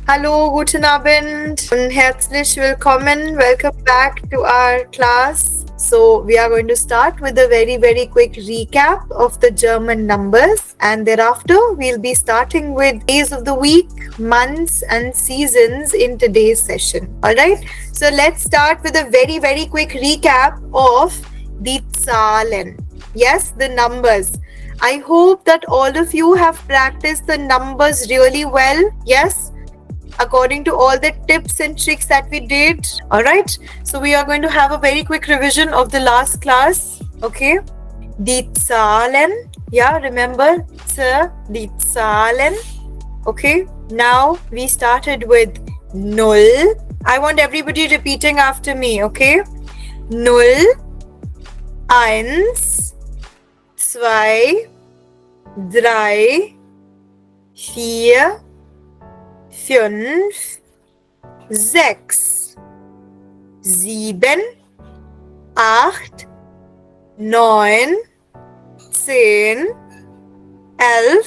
Hallo, guten Abend und herzlich willkommen. Welcome back to our class. So, we are going to start with a very quick recap of the German numbers, and thereafter, we'll be starting with days of the week, months, and seasons in today's session. Alright, so let's start with a very quick recap of the Zahlen. Yes, the numbers. I hope that all of you have practiced the numbers really well. Yes, according to all the tips and tricks that we did. All right, so we are going to have a very quick revision of the last class. Okay, die Zahlen. Yeah, remember die Zahlen. Okay, now we started with null. I want everybody repeating after me. Okay, null, eins, zwei, drei, vier, 5, 6, 7, 8, 9, 10, 11,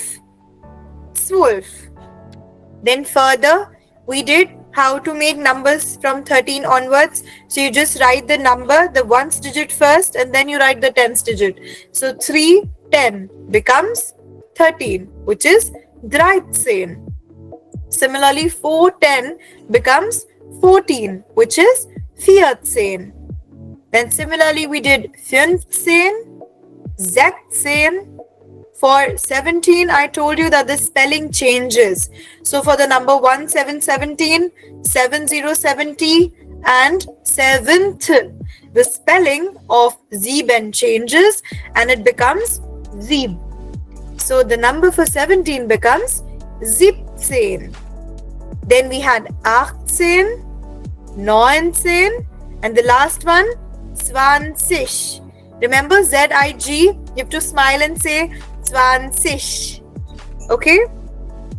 12. Then further, we did how to make numbers from 13 onwards. So you just write the number, the ones digit first, and then you write the tens digit. So 3, 10 becomes 13, which is 13. Similarly, 4, 10 becomes 14, which is 14. Then similarly, we did 15, 16. For 17, I told you that the spelling changes. So for the number 1, 7, 17, 7, 0, 70, and 7th, the spelling of sieben changes and it becomes sieb. So the number for 17 becomes 17. Then we had 18, 19, and the last one, 20. Remember ZIG? You have to smile and say 20. Okay?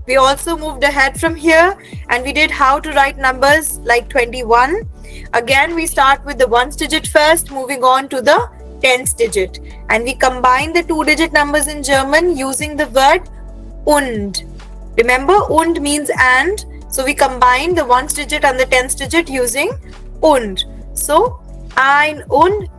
We also moved ahead from here and we did how to write numbers like 21. Again, we start with the ones digit first, moving on to the tens digit. And we combine the two-digit numbers in German using the word und. Remember, und means and. So we combine the ones digit and the tens digit using und. So 21.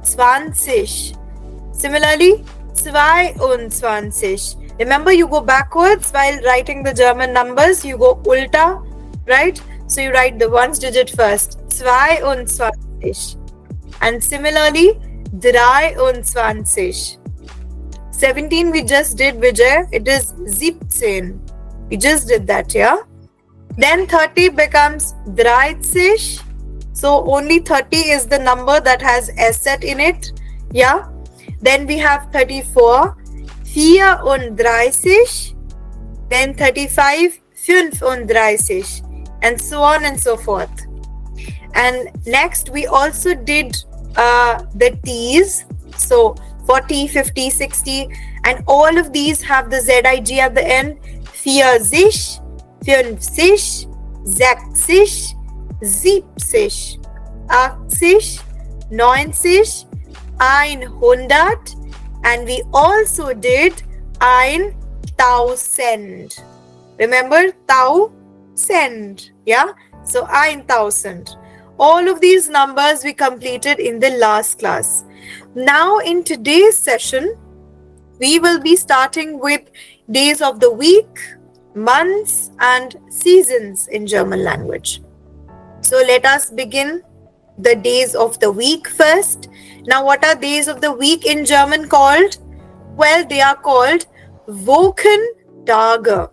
Similarly, 22. Remember, you go backwards while writing the German numbers. You go ulta, right? So you write the ones digit first. 22. And similarly, 23. 17 we just did, Vijay. It is 17. We just did that, yeah? Then 30 becomes 30. So only 30 is the number that has S set in it. Yeah. Then we have 34. 34. Then 35. 35. And so on and so forth. And next we also did the T's. So 40, 50, 60. And all of these have the ZIG at the end. 40. 50, 60, 70, 80, 90, 100, and we also did 1000. Remember, 1000, yeah? So 1000. All of these numbers we completed in the last class. Now in today's session, we will be starting with days of the week, months, and seasons in German language. So let us begin the days of the week first. Now, what are days of the week in German called? Well, they are called Wochentage.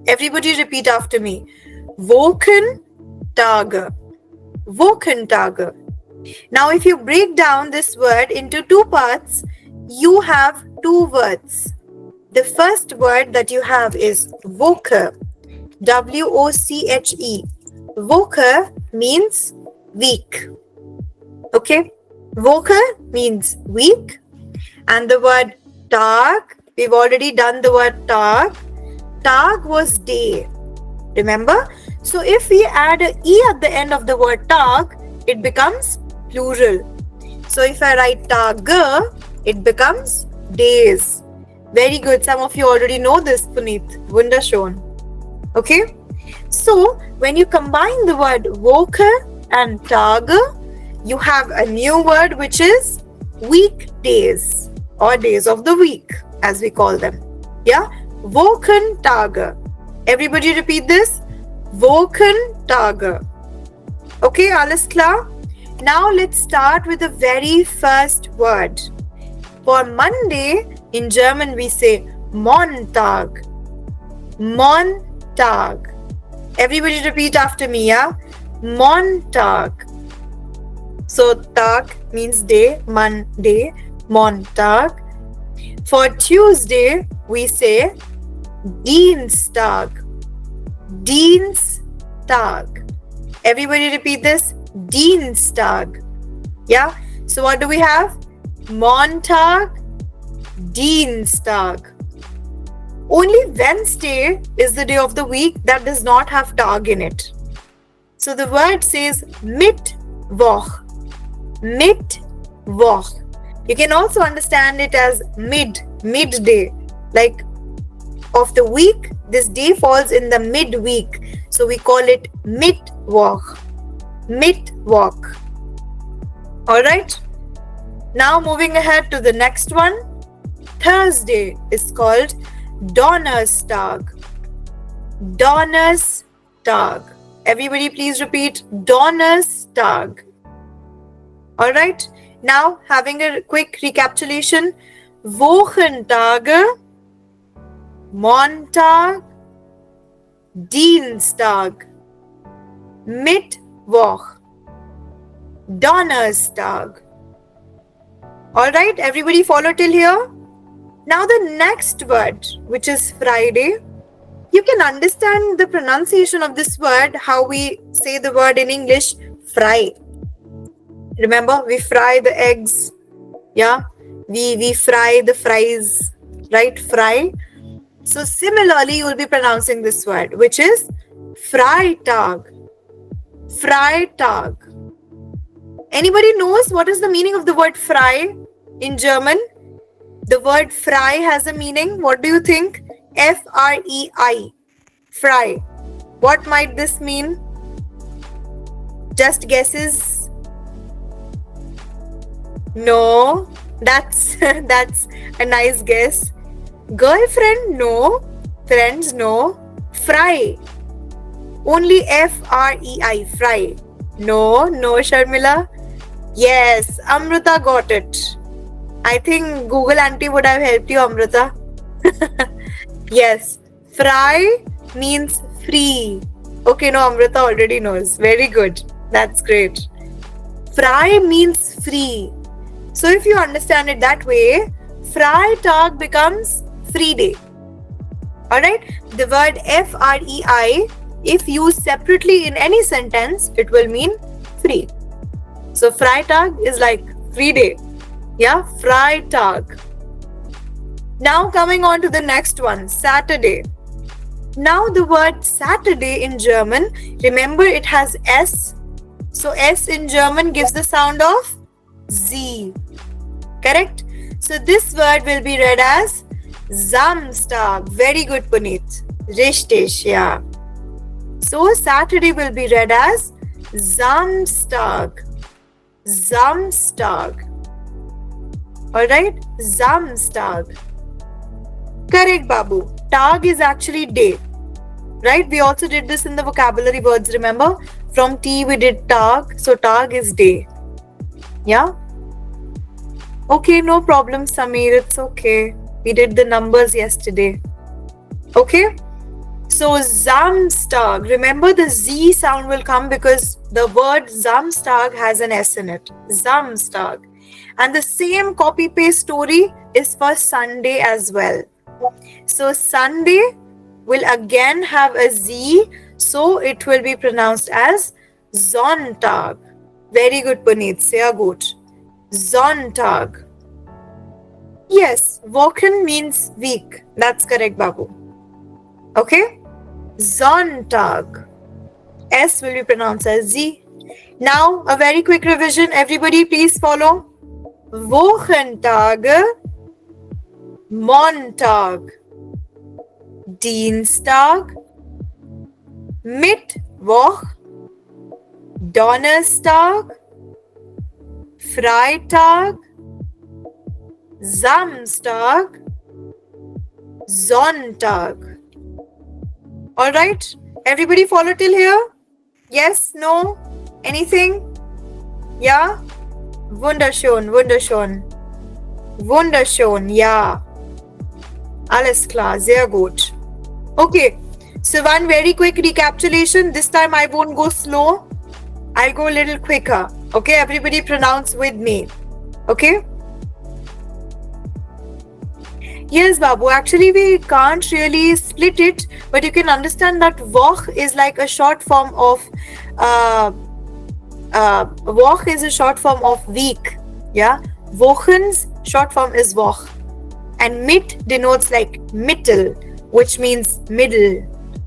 Everybody repeat after me. Wochentage. Wochentage. Now, if you break down this word into two parts, you have two words. The first word that you have is Woche. W-O-C-H-E. Woche means week. Okay? Woche means week. And the word Tag, we've already done the word Tag. Tag was day. Remember? So if we add an E at the end of the word Tag, it becomes plural. So if I write Tage, it becomes days. Very good. Some of you already know this, Puneet. Wunderschön. Okay. So when you combine the word Woche and Tage, you have a new word which is weekdays or days of the week as we call them. Yeah, Wochentage. Everybody repeat this. Wochentage. Okay, alles klar? Now let's start with the very first word. For Monday, in German we say Montag. Montag. Everybody repeat after me, yeah? Montag. So Tag means day, Monday, Montag. For Tuesday, we say Dienstag. Dienstag. Everybody repeat this. Dienstag. Yeah? So what do we have? Montag, Dienstag. Only Wednesday is the day of the week that does not have Tag in it. So the word says Mittwoch. Mittwoch. You can also understand it as midday. Like of the week, this day falls in the midweek. So we call it Mittwoch. Mittwoch. Alright. Now moving ahead to the next one. Thursday is called Donnerstag. Donnerstag. Everybody please repeat Donnerstag. Alright. Now having a quick recapitulation. Wochentage, Montag, Dienstag, Mittwoch, Donnerstag. Alright, everybody follow till here? Now the next word, which is Friday, you can understand the pronunciation of this word, how we say the word in English, fry. Remember, we fry the eggs. Yeah, we fry the fries, right? Fry. So similarly, you will be pronouncing this word, which is Freitag. Freitag. Anybody knows what is the meaning of the word fry in German? The word fry has a meaning. What do you think? F-R-E-I. Fry. What might this mean? Just guesses? No. That's a nice guess. Girlfriend? No. Friends? No. Fry. Only F-R-E-I. Fry. No, Sharmila. Yes, Amrita got it. I think Google Auntie would have helped you, Amrita. Yes, fry means free. Okay, no, Amrita already knows. Very good. That's great. Fry means free. So if you understand it that way, Freitag becomes free day. Alright, the word F-R-E-I, if used separately in any sentence, it will mean free. So Freitag is like free day. Yeah, Freitag. Now coming on to the next one, Saturday. Now the word Saturday in German, remember it has S. So S in German gives the sound of Z. Correct? So this word will be read as Samstag. Very good, Puneet. Richtig, yeah. So Saturday will be read as Samstag. Samstag. Alright? Samstag. Correct, Babu. Tag is actually day. Right? We also did this in the vocabulary words, remember? From T we did tag. So tag is day. Yeah? Okay, no problem, Samir. It's okay. We did the numbers yesterday. Okay? So Samstag. Remember the Z sound will come because the word Samstag has an S in it. Samstag. And the same copy-paste story is for Sunday as well. So Sunday will again have a Z. So it will be pronounced as Sonntag. Very good, Puneet. Sehr gut. Sonntag. Yes, Wochen means week. That's correct, Babu. Okay? Sonntag. S will be pronounced as Z. Now, a very quick revision. Everybody, please follow. Wochentage, Montag, Dienstag, Mittwoch, Donnerstag, Freitag, Samstag, Sonntag. Alright, everybody follow till here? Yes, no, anything? Ja? Wunderschön, wunderschön. Wunderschön, ja. Alles klar, sehr gut. Okay, so one very quick recapitulation. This time I won't go slow. I'll go a little quicker. Okay, everybody pronounce with me. Okay? Yes, Babu. Actually, we can't really split it, but you can understand that Woch is like a short form of Woch is a short form of week. Yeah, Wochens short form is Woch, and Mit denotes like Mittel, which means middle.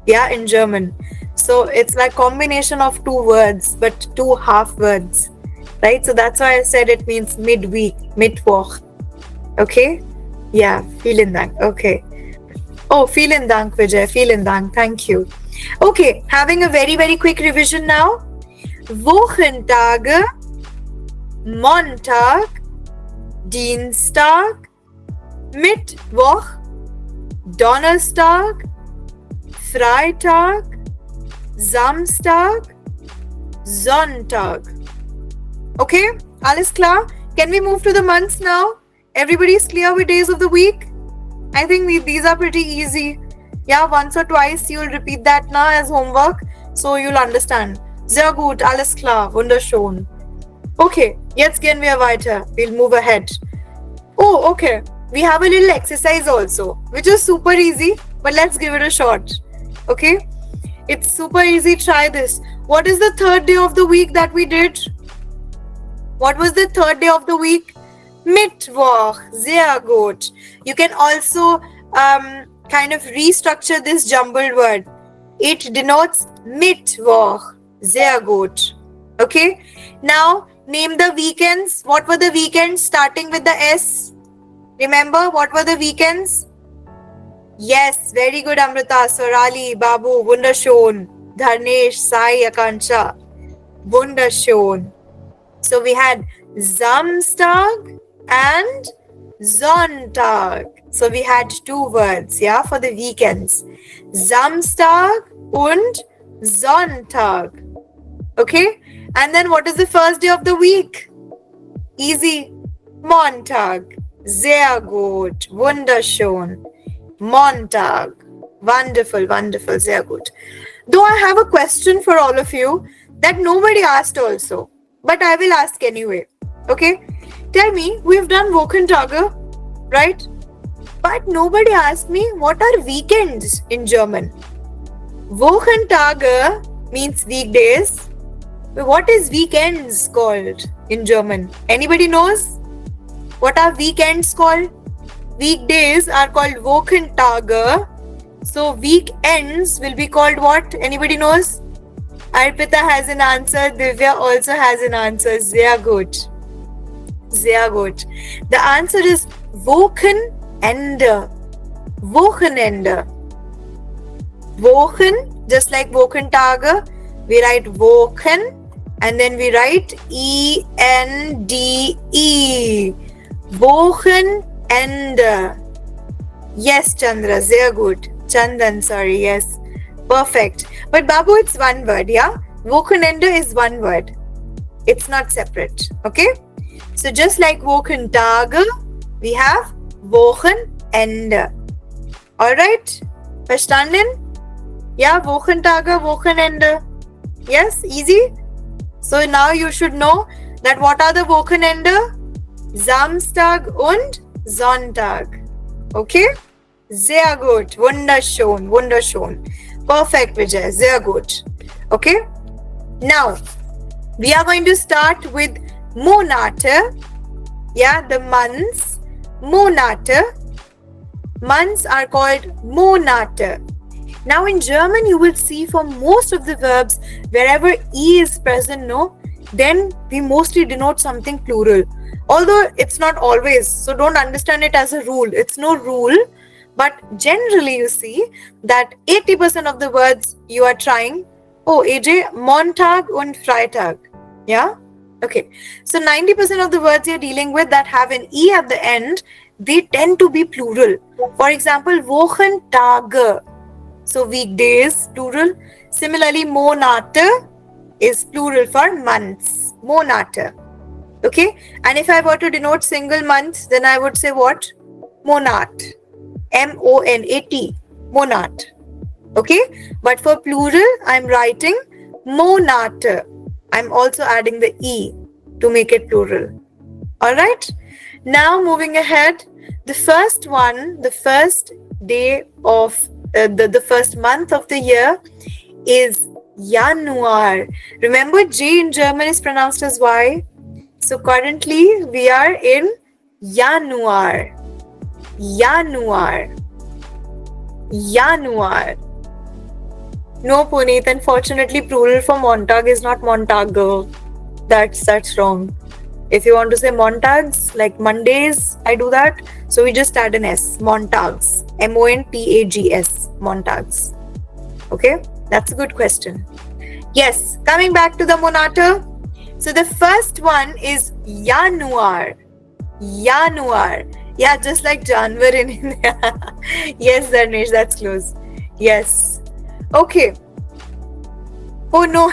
Yeah, in German. So it's like combination of two words, but two half words, right? So that's why I said it means midweek, Mittwoch. Okay. Yeah, vielen Dank. Okay. Oh, vielen Dank, Vijay. Vielen Dank. Thank you. Okay, having a very, very quick revision now. Wochentage, Montag, Dienstag, Mittwoch, Donnerstag, Freitag, Samstag, Sonntag. Okay, alles klar? Can we move to the months now? Everybody's clear with days of the week? I think these are pretty easy. Yeah, once or twice you'll repeat that now as homework, so you'll understand. Sehr gut, alles klar, wunderschön. Okay, jetzt gehen wir weiter. We'll move ahead. Oh, okay. We have a little exercise also, which is super easy, but let's give it a shot. Okay? It's super easy. Try this. What is the third day of the week that we did? What was the third day of the week? Mittwoch. Sehr gut. You can also kind of restructure this jumbled word. It denotes Mittwoch. Sehr gut. Okay? Now, name the weekends. What were the weekends starting with the S? Remember, what were the weekends? Yes, very good, Amrita, Sorali, Babu, wunderschön, Dharnesh, Sai, Akansha, wunderschön. So we had Samstag and Sonntag. So we had two words, yeah, for the weekends. Samstag und Sonntag. Okay? And then what is the first day of the week? Easy. Montag. Sehr gut. Wunderschön. Montag. Wonderful, wonderful. Sehr gut. Though I have a question for all of you that nobody asked also, but I will ask anyway. Okay? Tell me, we've done Wochentage, right? But nobody asked me what are weekends in German. Wochentage means weekdays. What is weekends called in German? Anybody knows? What are weekends called? Weekdays are called Wochentage. So weekends will be called what? Anybody knows? Arpita has an answer. Divya also has an answer. Sehr gut. Sehr gut. The answer is Wochenende. Wochenende. Wochen, just like Wochentage, we write Wochen and then we write E-N-D-E. Wochenende. Yes, Chandra, sehr gut. Chandan, sorry, yes. Perfect. But Babu, it's one word, yeah? Wochenende is one word. It's not separate, okay? So just like Wochentage, we have Wochenende. Alright? Verstanden? Yeah, Wochentage, Wochenende. Yes, easy? So now you should know that what are the Wochenende? Samstag und Sonntag. Okay? Sehr gut. Wunderschön. Wunderschön. Perfect, Vijay. Sehr gut. Okay? Now, we are going to start with Monate. Yeah, the months. Monate. Months are called Monate. Now in German, you will see for most of the verbs, wherever E is present, no, then we mostly denote something plural. Although it's not always, so don't understand it as a rule. It's no rule, But generally you see that 80% of the words you are trying, oh AJ, Montag und Freitag. Yeah? Okay. So 90% of the words you're dealing with that have an E at the end, they tend to be plural. For example, Wochentage. So weekdays, plural. Similarly, Monate is plural for months. Monate. Okay. And if I were to denote single months, then I would say what? Monat. M-O-N-A-T. Monat. Okay. But for plural, I'm writing Monate. I'm also adding the E to make it plural. Alright. Now moving ahead, the first day of the first month of the year is Januar. Remember, J in German is pronounced as Y. So currently we are in Januar. Januar. Januar. No, Puneet, unfortunately plural for Montag is not Montago. That's wrong. If you want to say Montags, like Mondays, I do that. So we just add an S. Montags. M-O-N-T-A-G-S. Montags. Okay? That's a good question. Yes, coming back to the Monate. So the first one is Januar. Januar. Yeah, just like Janwar in India. Yes, Dharnesh, that's close. Yes. Okay. Oh no,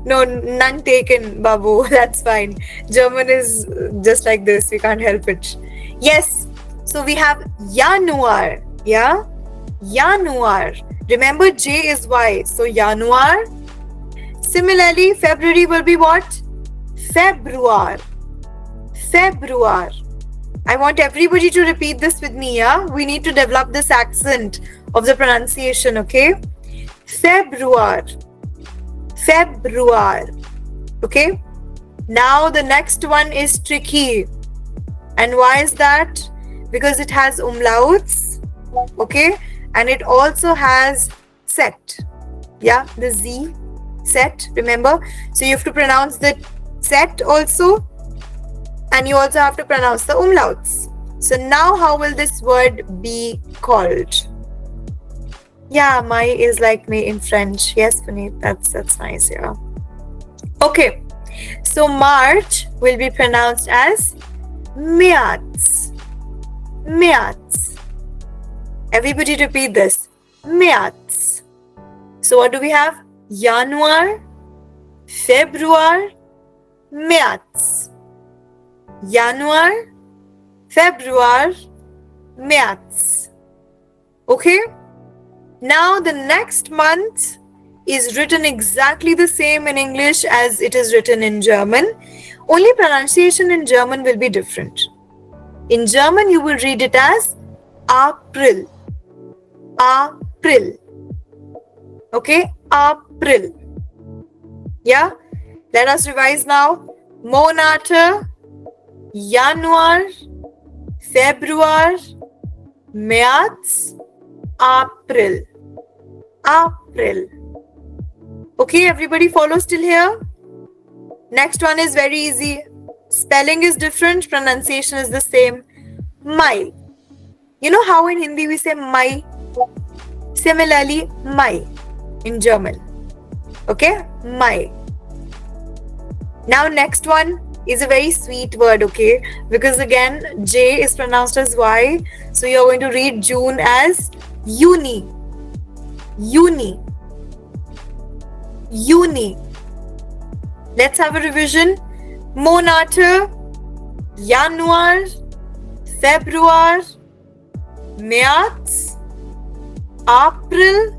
no, none taken, Babu. That's fine. German is just like this. We can't help it. Yes. So we have Januar. Yeah. Januar. Remember, J is Y. So Januar. Similarly, February will be what? Februar. Februar. I want everybody to repeat this with me. Yeah. We need to develop this accent of the pronunciation. Okay. Februar. Februar. Okay. Now the next one is tricky. And why is that? Because it has umlauts. Okay. And it also has set. Yeah. The Z. Set. Remember? So you have to pronounce the set also. And you also have to pronounce the umlauts. So now how will this word be called? Yeah, Mai is like me in French. Yes, Puneet, that's nice, yeah. Okay, so March will be pronounced as März. März. Everybody repeat this. März. So what do we have? Januar, Februar, März. Januar, Februar, März. Okay? Now the next month is written exactly the same in English as it is written in German. Only pronunciation in German will be different. In German, you will read it as April. April. Okay? April. Yeah? Let us revise now. Monate, Januar, Februar, März, April. April. Okay, everybody follow still here? Next one is very easy. Spelling is different, pronunciation is the same. Mai. You know how in Hindi we say Mai? Similarly, Mai in German. Okay? Mai. Now next one is a very sweet word, okay? Because again, J is pronounced as Y. So you're going to read June as Juni. Juni. Juni. Let's have a revision. Monate, Januar, Februar, März, April,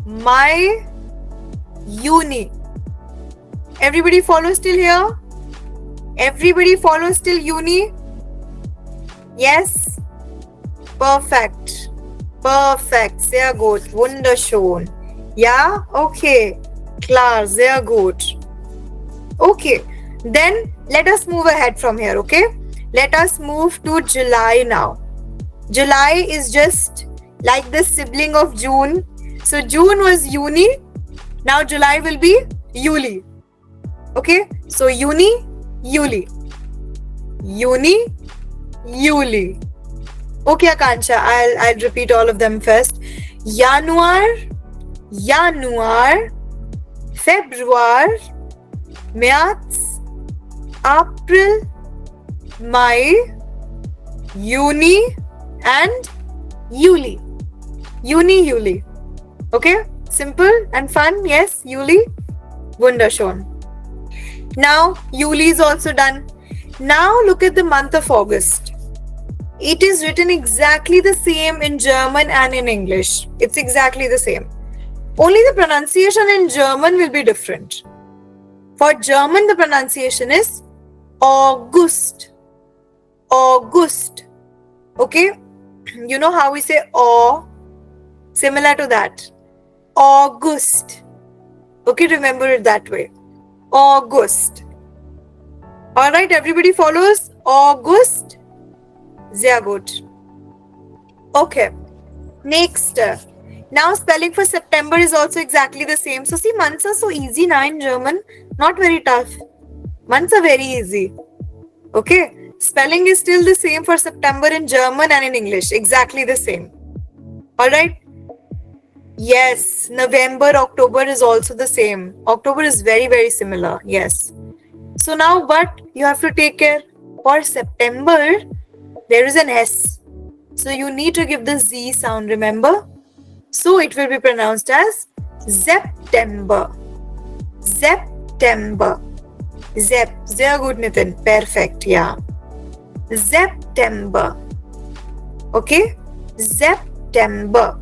Mai, Juni. Everybody follow still here? Everybody follow still Juni? Yes? Perfect. Perfect. Sehr gut. Wunderschön. Ja? Okay. Klar. Sehr gut. Okay. Then let us move ahead from here. Okay? Let us move to July now. July is just like the sibling of June. So June was Juni. Now July will be Juli. Okay? So Juni, Juli. Juni, Juli. Okay, Akansha, I'll repeat all of them first. Januar, Februar, März, April, Mai, Juni, and Juli. Juli. Okay? Simple and fun. Yes, Juli. Wunderschön. Now, Juli is also done. Now, look at the month of August. It is written exactly the same in German and in English. It's exactly the same. Only the pronunciation in German will be different. For German, the pronunciation is August. August. Okay? You know how we say O? Similar to that. August. Okay, remember it that way. August. Alright, everybody follows? August. Sehr gut. Okay. Next. Now spelling for September is also exactly the same. So see, months are so easy now in German. Not very tough. Months are very easy. Okay. Spelling is still the same for September in German and in English. Exactly the same. Alright. Yes. November, October is also the same. October is very, very similar. Yes. So now what you have to take care? For September, there is an S. So you need to give the Z sound, remember? So it will be pronounced as September. September. Sehr gut, Nitin. Perfect, yeah. September. Okay? September.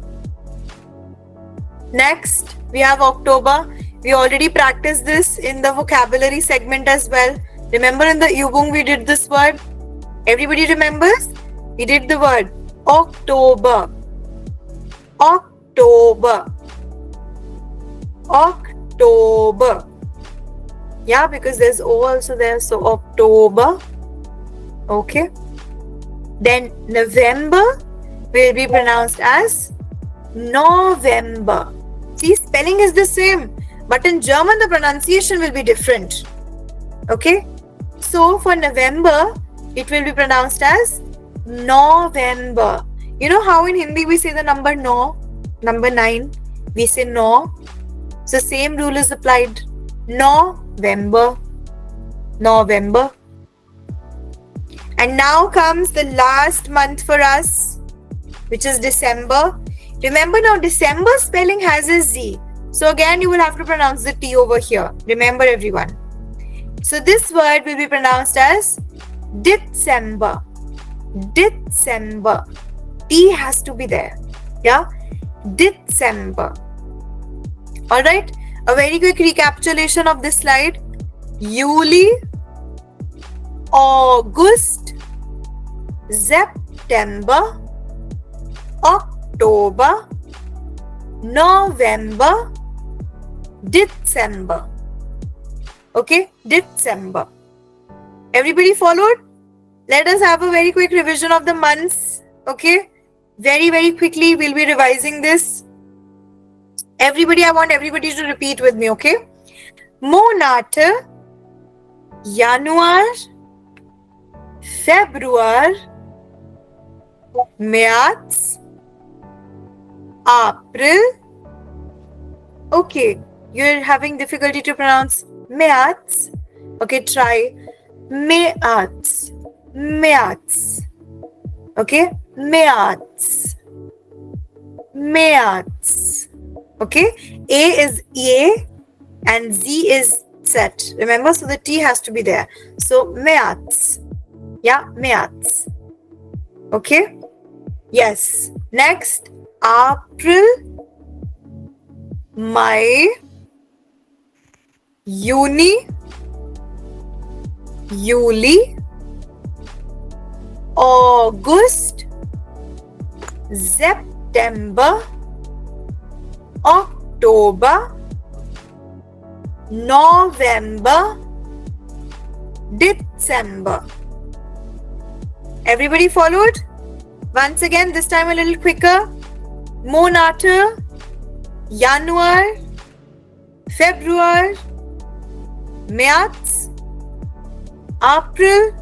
Next, we have October. We already practiced this in the vocabulary segment as well. Remember in the Übung we did this word? Everybody remembers? We did the word October. October. October. Yeah, because there's O also there. So October. Okay. Then November will be pronounced as November. See, spelling is the same, but in German the pronunciation will be different. Okay. So for November, it will be pronounced as November. You know how in Hindi we say the number no, number 9, we say no. So same rule is applied. November. November. And now comes the last month for us, which is December. Remember now, December spelling has a Z. So again, you will have to pronounce the T over here. Remember, everyone. So this word will be pronounced as December. December. T has to be there. Yeah? December. Alright? A very quick recapitulation of this slide. Juli, August, September, October, November, December. Okay, December. Everybody followed? Let us have a very quick revision of the months. Okay, very, very quickly we'll be revising this. Everybody, I want everybody to repeat with me, okay? Monate, Januar, Februar, März, April. Okay, you're having difficulty to pronounce März. Okay, try März. März. Okay, März. März. Okay, A is E and Z is Z. Remember, so the T has to be there. So März. Yeah, März. Okay. Yes. Next, April, Mai, Juni, Juli, August, September, October, November, December. Everybody followed? Once again, this time a little quicker. Monate, Januar, Februar, März, April,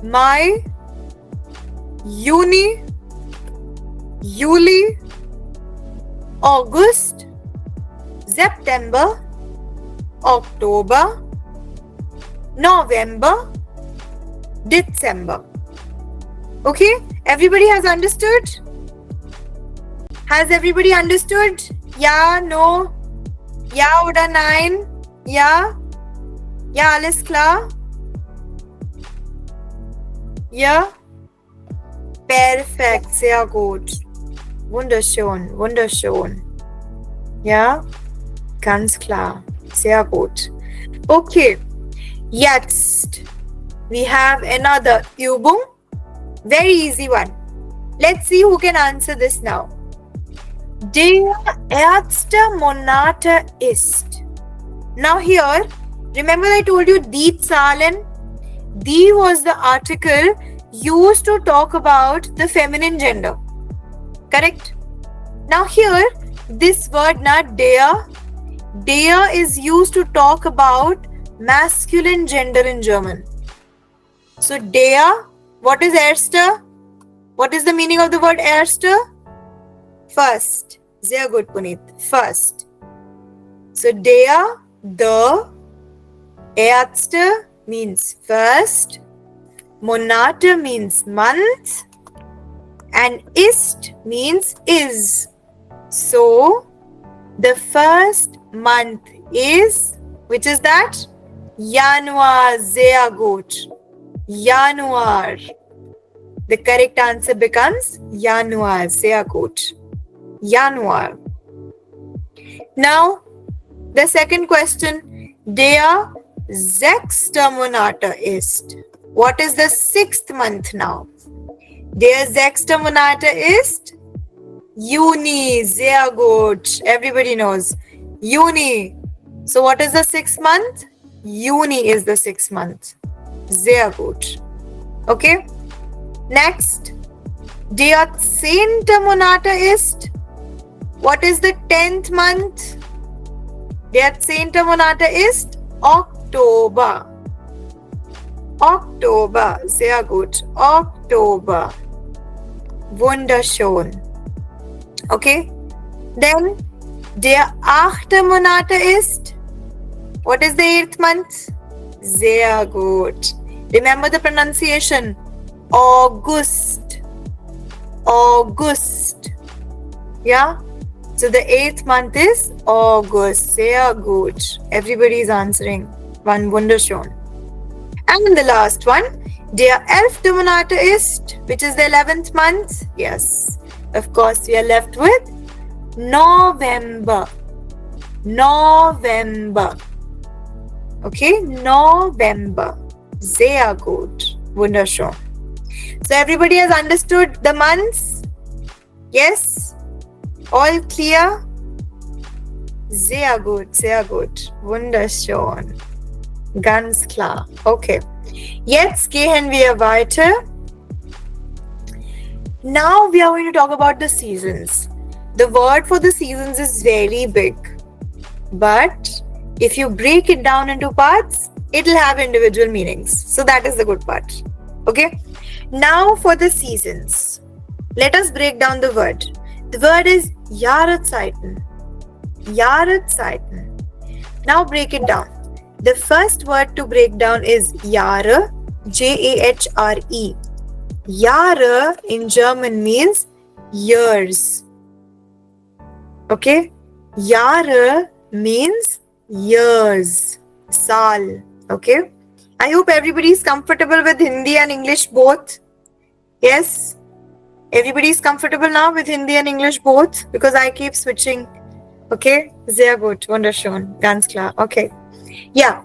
Mai, Juni, Juli, August, September, October, November, December. Okay, everybody has understood? Has everybody understood? Ja, no? Ja oder nein? Ja? Ja, alles klar? Ja? Perfekt, sehr gut. Wunderschön, wunderschön. Ja? Ganz klar. Sehr gut. Okay, jetzt we have another Übung. Very easy one. Let's see who can answer this now. Der erste Monate ist. Now here, remember I told you die Zahlen? Die was the article used to talk about the feminine gender. Correct? Now here, this word not der is used to talk about masculine gender in German. So der, what is erster? What is the meaning of the word erster? First. Sehr gut, Puneet. First. So der, the, erste means first, Monate means month, and ist means is. So the first month is, which is that? Januar. Sehr gut. Januar. The correct answer becomes Januar. Sehr gut. Januar. Now, the second question. Der sechste Monate ist. What is the sixth month now? Der sechste Monate ist Juni. Sehr gut. Everybody knows. Juni. So what is the sixth month? Juni is the sixth month. Sehr gut. Okay. Next. Der 10. Monate ist. What is the 10th month? Der 10. Monate ist Oktober. Oktober. Sehr gut. Oktober. Wunderschön. Okay. Then der 8. Monate ist. What is the 8th month? Sehr gut. Remember the pronunciation. August. August. Yeah? So the 8th month is August. Sehr gut. Everybody is answering. One wunderschön. And the last one. Der 11. Monate ist, which is the 11th month. Yes. Of course, we are left with November. November. Okay? November. Sehr gut. Wunderschön. So everybody has understood the months? Yes? All clear? Sehr gut, sehr gut. Wunderschön. Ganz klar. Okay. Jetzt gehen wir weiter. Now we are going to talk about the seasons. The word for the seasons is very big. But if you break it down into parts, it will have individual meanings. So that is the good part. Okay? Now for the seasons. Let us break down the word. The word is Jahreszeiten. Jahreszeiten. Now break it down. The first word to break down is Jahre, Jahre. Jahre in German means years. Okay? Jahre means years. Saal. Okay? I hope everybody is comfortable with Hindi and English both. Yes? Everybody is comfortable now with Hindi and English both? Because I keep switching. Okay? Sehr gut. Wunderschön. Ganz klar. Okay. Yeah.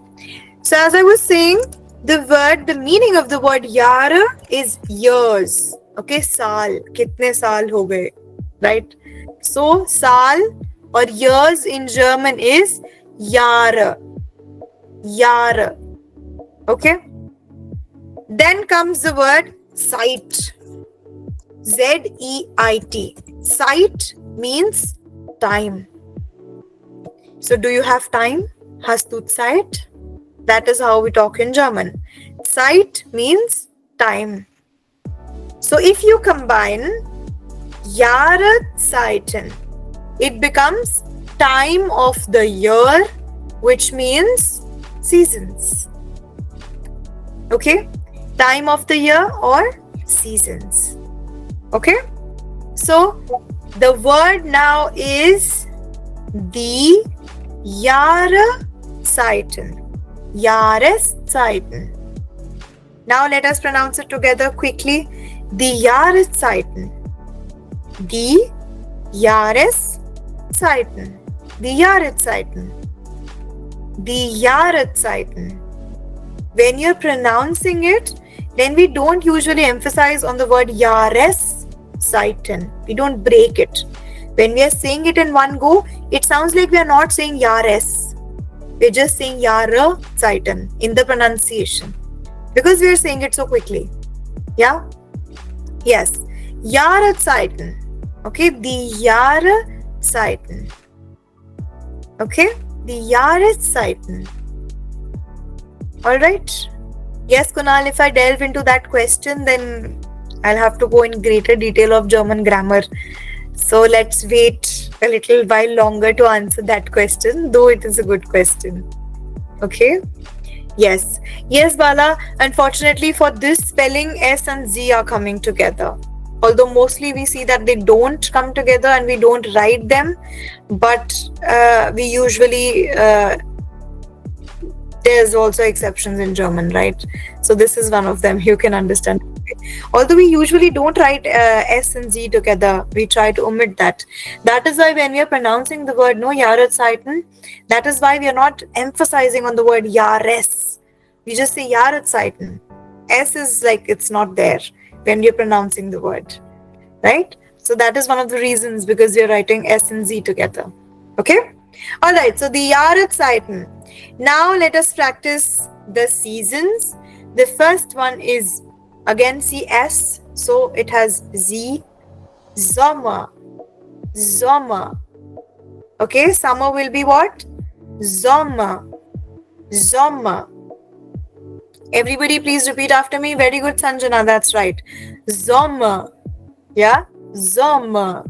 So as I was saying, the meaning of the word Jahre is years. Okay? Saal. Kitne saal ho gaye. Right? So, saal or years in German is Jahre. Jahre. Okay? Then comes the word Zeit. Z-E-I-T. Zeit means time. So do you have time? Hast du Zeit? That is how we talk in German. Zeit means time. So if you combine Jahreszeiten, it becomes time of the year, which means seasons. Okay? Time of the year or seasons. Okay? So the word now is die Jahreszeiten. Jahreszeiten. Now let us pronounce it together quickly. Die Jahreszeiten. Die Jahreszeiten. Die Jahreszeiten. Die Jahreszeiten. When you're pronouncing it, then we don't usually emphasize on the word Jahreszeiten. We don't break it. When we are saying it in one go, it sounds like we are not saying Jahres. We're just saying Jahreszeiten in the pronunciation. Because we are saying it so quickly. Yeah? Yes. Jahreszeiten. Okay? Die Jahreszeiten. Okay? Die Jahreszeiten. Alright? Yes, Kunal, if I delve into that question, then I'll have to go in greater detail of German grammar. So let's wait a little while longer to answer that question, though it is a good question. Okay? Yes. Yes, Bala. Unfortunately, for this spelling, S and Z are coming together. Although mostly we see that they don't come together and we don't write them, but we usually there's also exceptions in German, right? So this is one of them. You can understand. Although we usually don't write S and Z together, we try to omit that. That is why when we are pronouncing the word Jahreszeiten, that is why we are not emphasizing on the word Jahres. We just say Jahreszeiten. S is like it's not there when we are pronouncing the word, right? So that is one of the reasons, because we are writing S and Z together. Okay? Alright, so the Jahreszeiten. Now let us practice the seasons. The first one is, again, see S, so it has Z, Sommer, Sommer. Okay, summer will be what? Sommer, Sommer. Everybody please repeat after me. Very good, Sanjana, that's right. Sommer. Yeah, Sommer.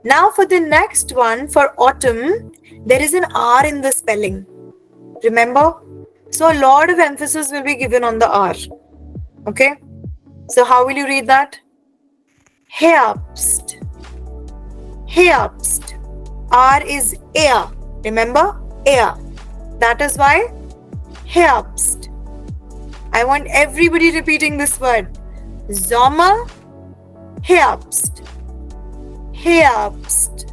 Now for the next one, for autumn, there is an R in the spelling. Remember? So a lot of emphasis will be given on the R. Okay? So how will you read that? Herbst. Herbst. R is air. Remember? Air. That is why Herbst. I want everybody repeating this word. Sommer, Herbst. Herbst.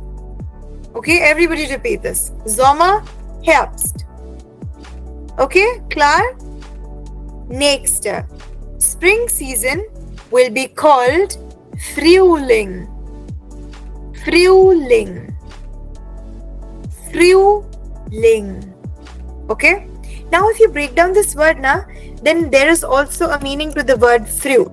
Okay, everybody repeat this. Sommer, Herbst. Okay, klar? Next, spring season will be called Frühling. Frühling. Frühling. Okay? Now if you break down this word, then there is also a meaning to the word früh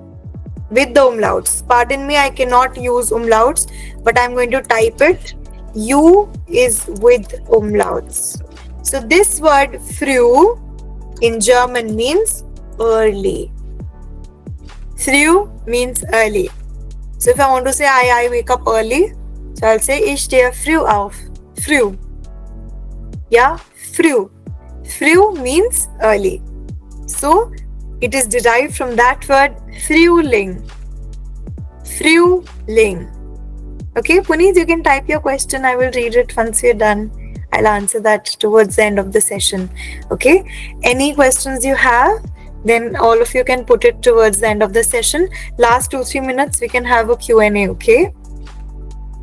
with the umlauts. Pardon me, I cannot use umlauts, but I'm going to type it. U is with umlauts. So this word früh in German means early. Früh means early. So if I want to say I wake up early, so I'll say ich stehe früh auf. Früh. Yeah, früh. Früh means early. So it is derived from that word Frühling. Frühling. Okay, Puneet, you can type your question. I will read it once you're done. I'll answer that towards the end of the session. Okay, any questions you have, then all of you can put it towards the end of the session. Last 2-3 minutes, we can have a Q&A, okay?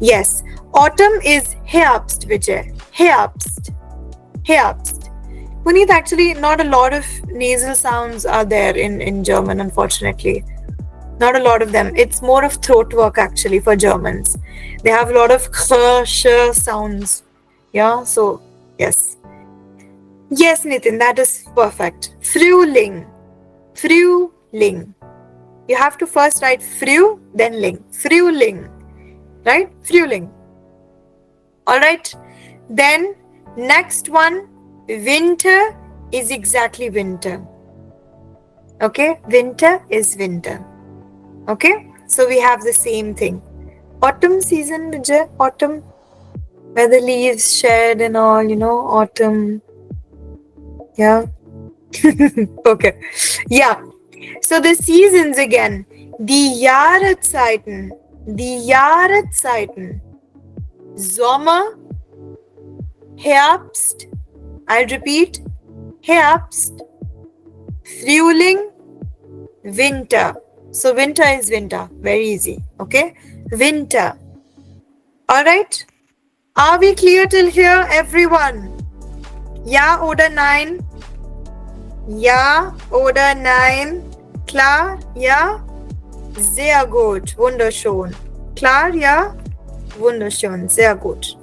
Yes, autumn is Herbst, Vijay. Herbst. Herbst. Puneet, actually, not a lot of nasal sounds are there in German, unfortunately. Not a lot of them. It's more of throat work, actually, for Germans. They have a lot of sh sounds. Yeah, so, yes. Yes, Nitin, that is perfect. Frühling. Frühling. You have to first write früh, then ling. Frühling. Right? Frühling. Alright. Then, next one. Winter is exactly winter. Okay? Winter is winter. Okay, so we have the same thing. Autumn season, Vijay, autumn, where the leaves shed and all, autumn. Yeah. Okay. Yeah. So the seasons again. Die Jahreszeiten. Die Jahreszeiten. Sommer, Herbst. I'll repeat. Herbst, Frühling, Winter. So winter is winter. Very easy. Okay. Winter. Alright. Are we clear till here, everyone? Ja oder nein? Ja oder nein? Klar? Ja? Sehr gut. Wunderschön. Klar? Ja? Wunderschön. Sehr gut.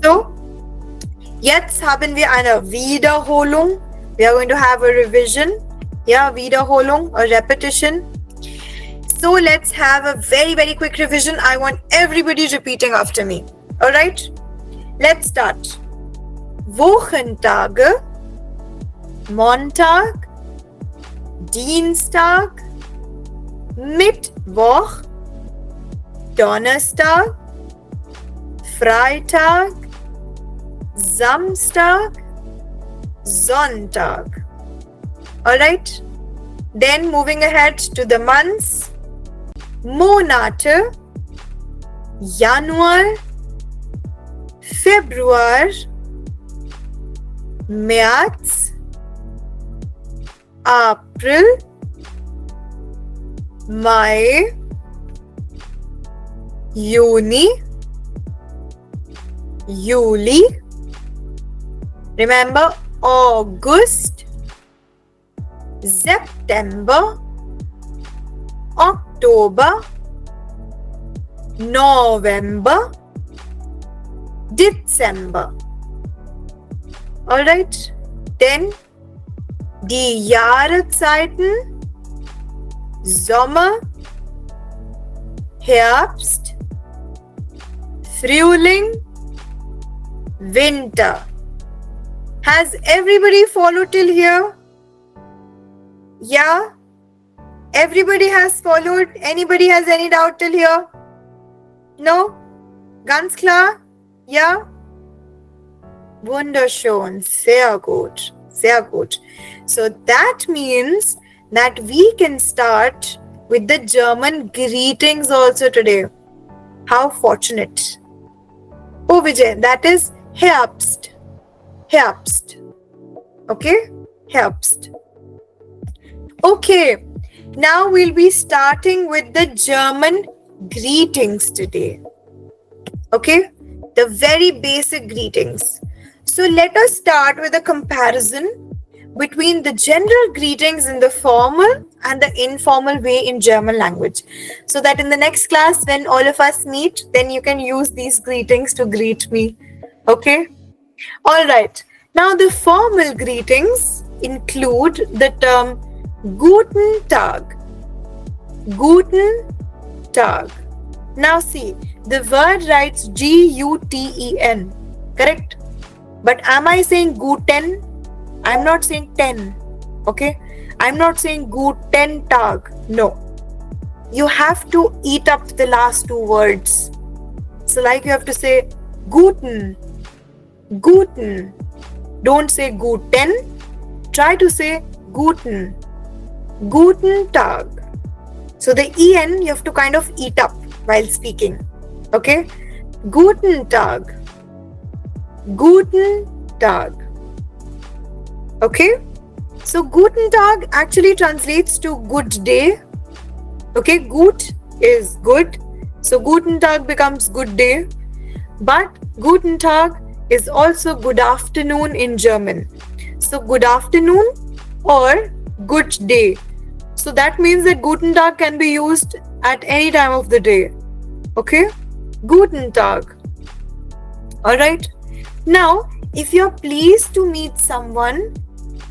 So, jetzt haben wir eine Wiederholung. We are going to have a revision. Yeah, Wiederholung or repetition. So let's have a very, very quick revision. I want everybody repeating after me. Alright? Let's start. Wochentage, Montag, Dienstag, Mittwoch, Donnerstag, Freitag, Samstag, Sonntag. Alright? Then moving ahead to the months. Monate, Januar, Februar, März, April, Mai, Juni, Juli. Remember, August, September, October, November, Dezember. Alright, then die Jahreszeiten, Sommer, Herbst, Frühling, Winter. Has everybody followed till here? Yeah? Everybody has followed? Anybody has any doubt till here? No? Ganz klar? Ja? Wunderschön. Sehr gut. Sehr gut. So that means that we can start with the German greetings also today. How fortunate. Oh Vijay, that is Herbst. Herbst. Okay? Herbst. Okay. Now we'll be starting with the German greetings today. Okay? The very basic greetings. So let us start with a comparison between the general greetings in the formal and the informal way in German language. So that in the next class, when all of us meet, then you can use these greetings to greet me. Okay? Alright. Now the formal greetings include the term Guten Tag. Guten Tag. Now see, the word writes G-U-T-E-N. Correct? But am I saying Guten? I'm not saying 10. Okay? I'm not saying Guten Tag. No. You have to eat up the last two words. So like you have to say Guten. Guten. Don't say Guten. Try to say Guten. Guten Tag. So the en you have to kind of eat up while speaking. Okay? Guten Tag. Guten Tag. Okay? So Guten Tag actually translates to good day. Okay? Gut is good. So Guten Tag becomes good day. But Guten Tag is also good afternoon in German. So good afternoon or good day. So that means that Guten Tag can be used at any time of the day. Okay? Guten Tag. Alright? Now, if you're pleased to meet someone,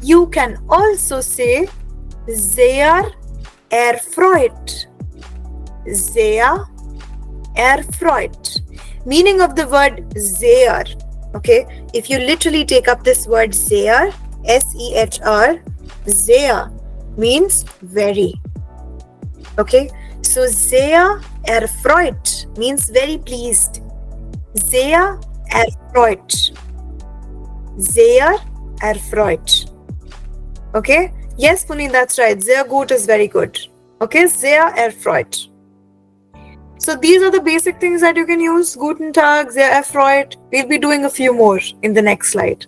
you can also say sehr erfreut. Sehr erfreut. Meaning of the word sehr. Okay? If you literally take up this word sehr, S-E-H-R, sehr means very. Okay? So sehr erfreut means very pleased. Sehr erfreut. Sehr erfreut. Okay? Yes, Puneet, that's right. Sehr gut is very good. Okay? Sehr erfreut. So these are the basic things that you can use. Guten Tag, sehr erfreut. We'll be doing a few more in the next slide.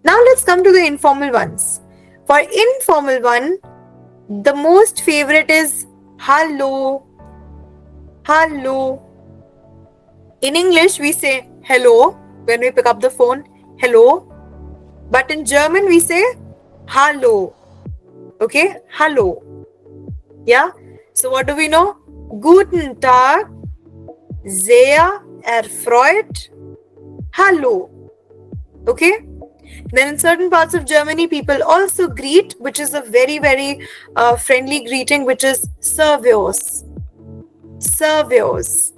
Now let's come to the informal ones. For informal one, the most favorite is hello. Hello. In English, we say hello when we pick up the phone. Hello. But in German, we say hallo. Okay? Hallo. Yeah? So what do we know? Guten Tag. Sehr erfreut. Hallo. Okay? Then in certain parts of Germany, people also greet, which is a very, very friendly greeting, which is Servus. Servus.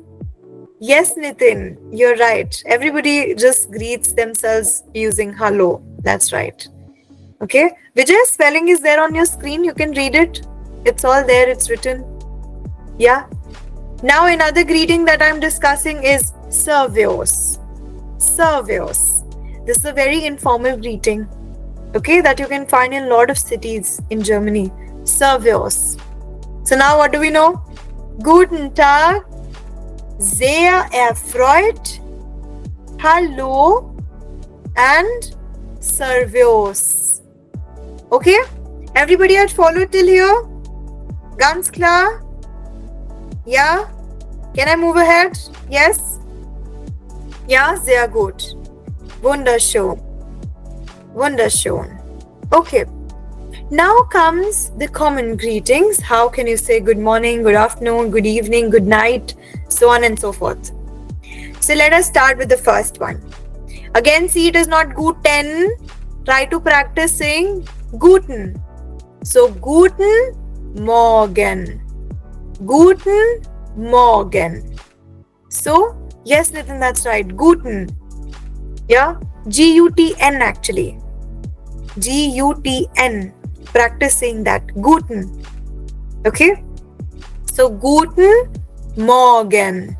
Yes, Nitin, you're right. Everybody just greets themselves using hello. That's right. Okay. Vijay, spelling is there on your screen. You can read it. It's all there. It's written. Yeah. Now another greeting that I'm discussing is Servus. Servus. This is a very informal greeting. Okay. That you can find in a lot of cities in Germany. Servus. So now what do we know? Guten Tag. Sehr erfreut. Hallo. And Servus. Okay? Everybody had followed till here? Ganz klar? Yeah? Can I move ahead? Yes? Ja, sehr gut. Wunderschön. Wunderschön. Okay. Now comes the common greetings. How can you say good morning, good afternoon, good evening, good night, so on and so forth. So let us start with the first one. Again, see, it is not guten. Try to practice saying guten. So guten Morgen. Guten Morgen. So, yes, Nitin, that's right. Guten. Yeah? G-U-T-N actually. G-U-T-N. Practice saying that. Guten. Okay? So, guten Morgen.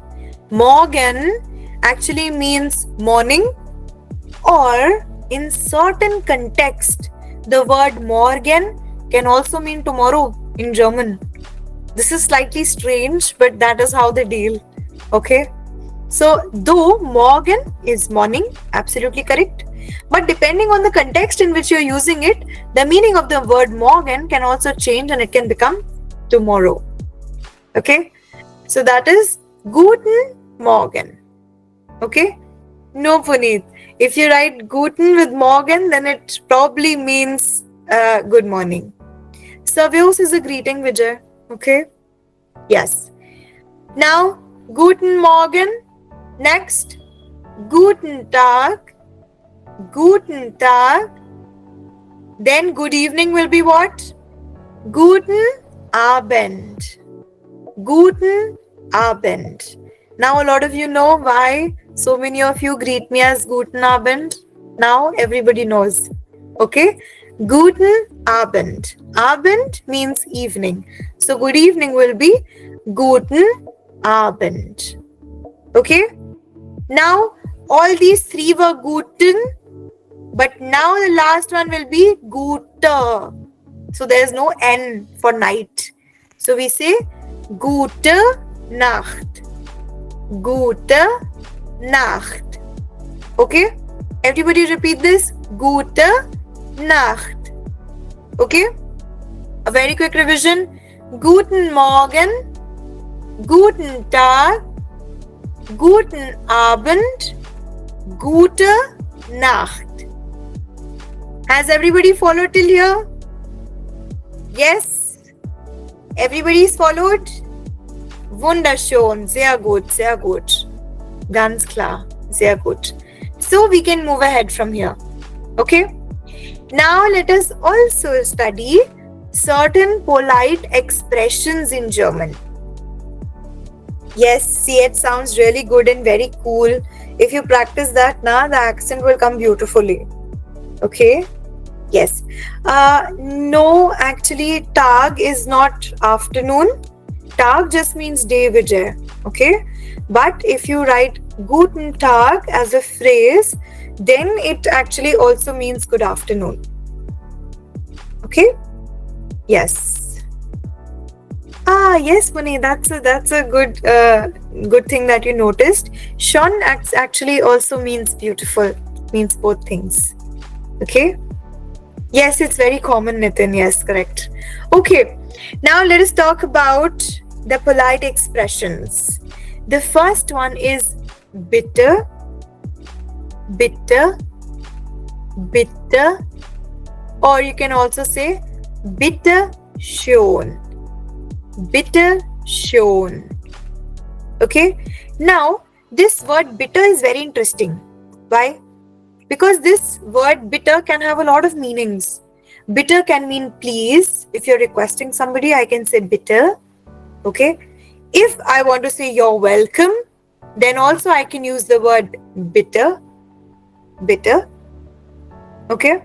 Morgen actually means morning, or in certain context, the word morgen can also mean tomorrow in German. This is slightly strange, but that is how they deal. Okay? So, though morgen is morning, absolutely correct. But depending on the context in which you're using it, the meaning of the word morgen can also change and it can become tomorrow. Okay? So that is Guten Morgen. Okay? No, Puneet. If you write Guten with Morgen, then it probably means good morning. Servus is a greeting, Vijay. Okay? Yes. Now, Guten Morgen. Next, Guten Tag. Guten Tag. Then good evening will be what? Guten Abend. Guten Abend. Now a lot of you know why so many of you greet me as Guten Abend. Now everybody knows. Okay? Guten Abend. Abend means evening. So good evening will be Guten Abend. Okay? Now all these three were Guten, but now the last one will be Gute. So there is no N for night. So we say Gute Nacht. Gute Nacht. Okay? Everybody repeat this. Gute Nacht. Okay? A very quick revision. Guten Morgen. Guten Tag. Guten Abend. Gute Nacht. Has everybody followed till here? Yes? Everybody's followed? Wunderschön. Sehr gut, sehr gut. Ganz klar. Sehr gut. So we can move ahead from here. Okay? Now let us also study certain polite expressions in German. Yes, see, it sounds really good and very cool. If you practice that, now the accent will come beautifully. Okay? Yes. No, actually, Tag is not afternoon. Tag just means day, Vijay. Okay? But if you write Guten Tag as a phrase, then it actually also means good afternoon. Okay? Yes. Yes, Muni, that's a good thing that you noticed. Shon actually also means beautiful, means both things. Okay? Yes, it's very common, Nitin. Yes, correct. Okay, now let us talk about the polite expressions. The first one is bitter, bitter, bitter, or you can also say bitter schon, bitter schon. Okay, now this word bitter is very interesting. Why? Because this word bitter can have a lot of meanings. Bitter can mean please. If you're requesting somebody, I can say bitter. Okay. If I want to say you're welcome, then also I can use the word bitter. Bitter. Okay.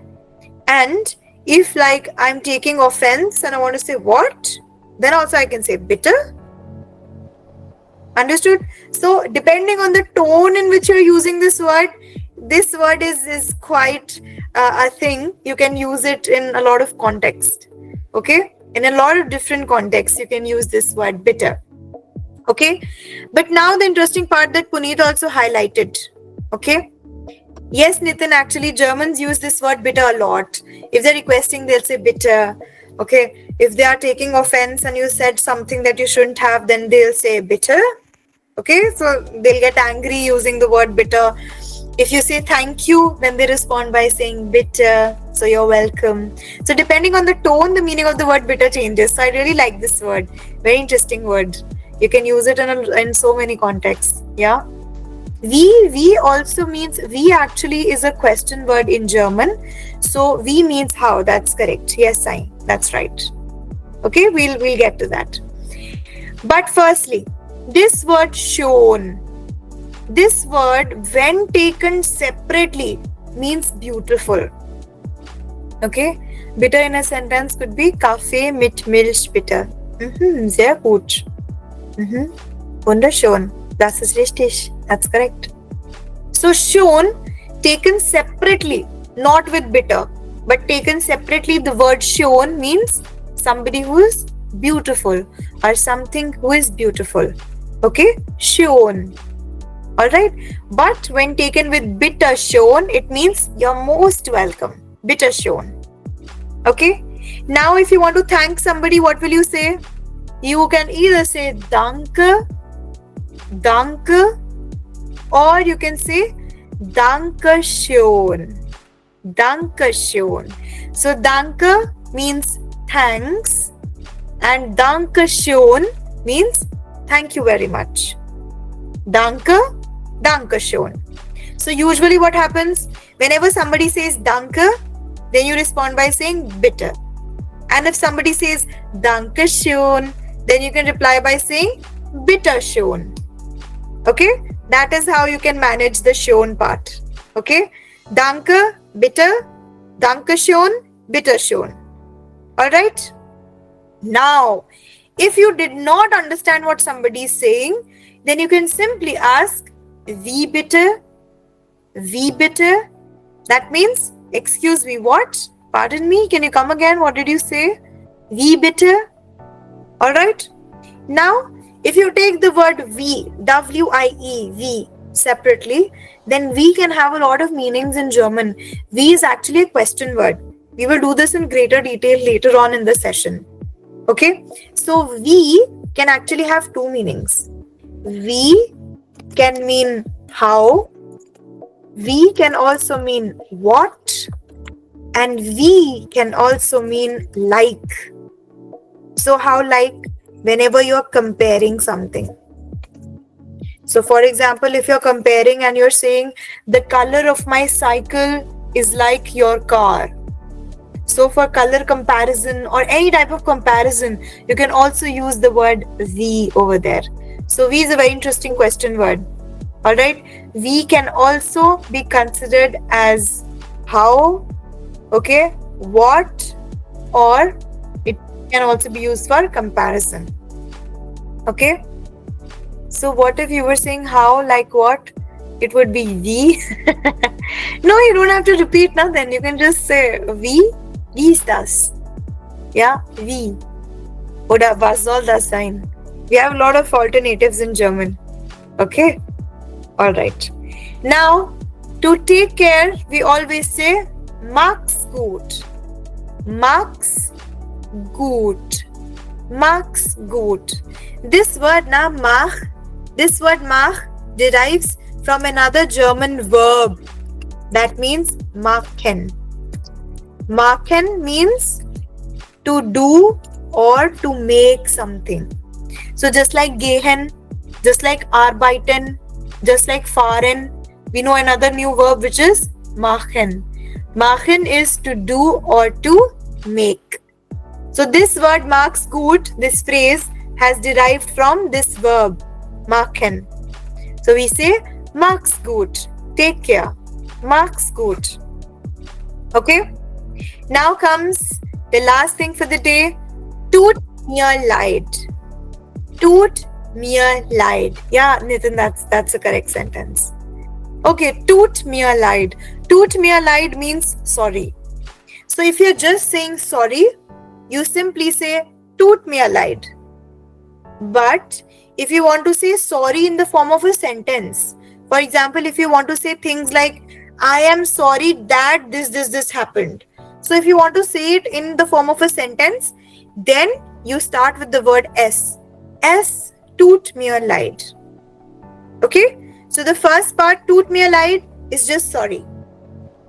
And if like I'm taking offense and I want to say what, then also I can say bitter. Understood? So depending on the tone in which you're using this word is quite a thing. You can use it in a lot of context. Okay? In a lot of different contexts, you can use this word bitter. Okay? But now the interesting part that Puneet also highlighted. Okay? Yes, Nitin, actually Germans use this word bitter a lot. If they're requesting, they'll say bitter. Okay? If they are taking offense and you said something that you shouldn't have, then they'll say bitter. Okay? So they'll get angry using the word bitter. If you say thank you, then they respond by saying bitter. So you're welcome. So depending on the tone, the meaning of the word bitter changes. So I really like this word. Very interesting word. You can use it in so many contexts. Yeah. We also means we actually is a question word in German. So we means how. That's correct. Yes, that's right. Okay, we'll get to that. But firstly, this word schon. This word, when taken separately, means beautiful. Okay? Bitter in a sentence could be Kaffee mit Milch bitter. Sehr gut. Wunderschön. Das ist richtig. That's correct. So, schon, taken separately, not with bitter, but taken separately, the word schon means somebody who is beautiful or something who is beautiful. Okay? Schon. Alright, but when taken with bitter schon, it means you're most welcome. Bitter schon. Okay, now if you want to thank somebody, what will you say? You can either say danke, danke, or you can say danke schön, danke schön. So danke means thanks and danke schön means thank you very much. Danke, danke schön. So usually what happens, whenever somebody says danke, then you respond by saying bitter. And if somebody says danke schön, then you can reply by saying bitter schön. Okay? That is how you can manage the schön part. Okay? Danke, bitter, danke schön, bitter schön. Alright? Now, if you did not understand what somebody is saying, then you can simply ask, wie bitte? Wie bitte? That means, excuse me, what? Pardon me, can you come again? What did you say? Wie bitte? Alright? Now, if you take the word wie, W-I-E, wie, separately, then wie can have a lot of meanings in German. Wie is actually a question word. We will do this in greater detail later on in the session. Okay? So, wie can actually have two meanings. Wie can mean how, wie can also mean what, and wie can also mean like. So how like? Whenever you're comparing something. So for example, if you're comparing and you're saying the color of my cycle is like your car. So for color comparison or any type of comparison, you can also use the word wie over there. So wie is a very interesting question word. Alright, wie can also be considered as how, okay, what, or it can also be used for comparison. Okay? So what if you were saying how, like what? It would be wie. No, you don't have to repeat nothing. You can just say wie ist das? Yeah, wie. Oder was soll das sein? We have a lot of alternatives in German. Okay? Alright. Now, to take care, we always say mach's gut. Mach's gut. Mach's gut. This word mach derives from another German verb that means machen. Machen means to do or to make something. So just like gehen, just like arbeiten, just like fahren, we know another new verb which is machen. Machen is to do or to make. So this word mach's gut, this phrase has derived from this verb machen. So we say mach's gut, take care. Mach's gut. Okay? Now comes the last thing for the day. Tut mir leid. Tut mir leid. Yeah, Nitin, that's the correct sentence. Okay, tut mir leid. Tut mir leid means sorry. So if you're just saying sorry, you simply say tut mir leid. But if you want to say sorry in the form of a sentence, for example, if you want to say things like I am sorry that this happened. So if you want to say it in the form of a sentence, then you start with the word es. Es tut mir leid. Okay? So the first part, tut mir leid, is just sorry.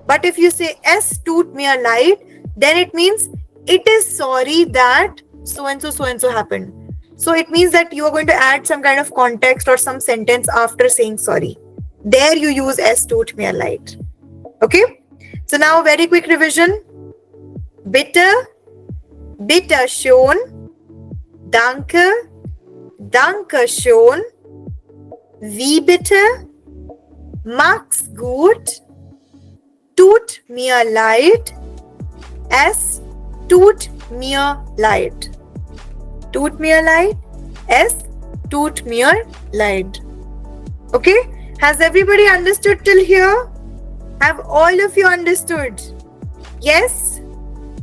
But if you say es tut mir leid, then it means it is sorry that so and so happened. So it means that you are going to add some kind of context or some sentence after saying sorry. There you use es tut mir leid. Okay? So now very quick revision. Bitte, bitte schon, danke, danke schon, wie bitte, mach's gut, tut mir leid, es tut mir leid. Tut mir leid, es tut mir leid. Okay? Has everybody understood till here? Have all of you understood? Yes?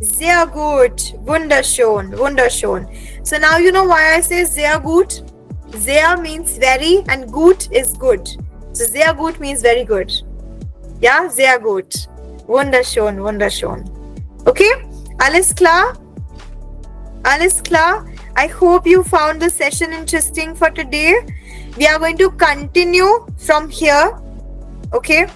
Sehr gut. Wunderschön. Wunderschön. So now you know why I say sehr gut. Sehr means very and gut is good. So sehr gut means very good. Yeah, sehr gut. Wunderschön. Wunderschön. Okay? Alles klar? Alles klar? I hope you found the session interesting for today. We are going to continue from here. Okay?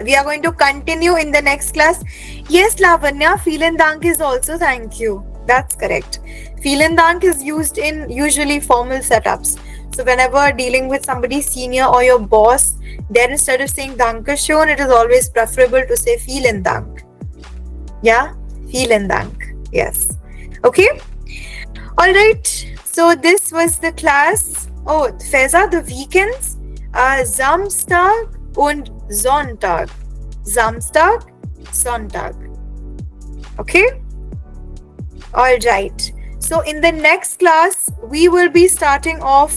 We are going to continue in the next class. Yes, Lavanya, vielen Dank is also thank you. That's correct. Vielen Dank is used in usually formal setups. So whenever dealing with somebody senior or your boss, then instead of saying Dankeschön, it is always preferable to say vielen Dank. Yeah? Vielen Dank. Yes. Okay? Alright. So this was the class. Oh, Feza, the weekends? Samstag und Sonntag. Samstag, Sonntag. Okay? Alright. So in the next class, we will be starting off,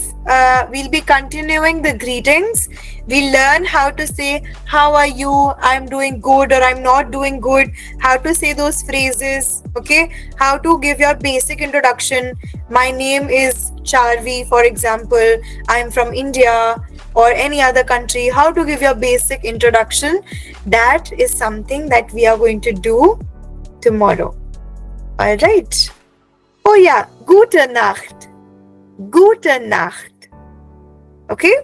we'll be continuing the greetings. We'll learn how to say, how are you? I'm doing good or I'm not doing good. How to say those phrases. Okay? How to give your basic introduction. My name is Charvi, for example. I'm from India or any other country. How to give your basic introduction. That is something that we are going to do tomorrow. Alright. Oh yeah, gute Nacht. Gute Nacht. Okay?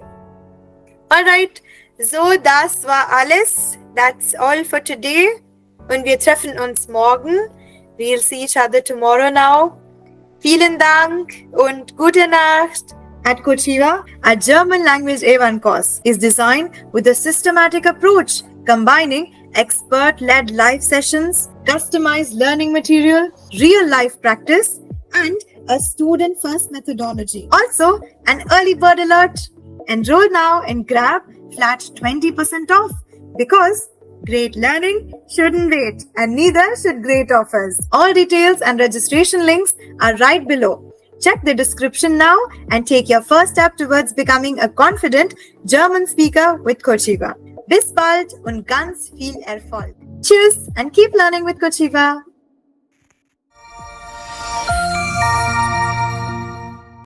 Alright. So, das war alles. That's all for today. Und wir treffen uns morgen. We'll see each other tomorrow now. Vielen Dank und gute Nacht. At Cochiva, our German language A1 course is designed with a systematic approach, combining expert-led live sessions, customized learning material, real-life practice, and a student-first methodology. Also, an early bird alert. Enroll now and grab flat 20% off because great learning shouldn't wait and neither should great offers. All details and registration links are right below. Check the description now and take your first step towards becoming a confident German speaker with Cochiva. Bis bald und ganz viel Erfolg. Tschüss and keep learning with Cochiva.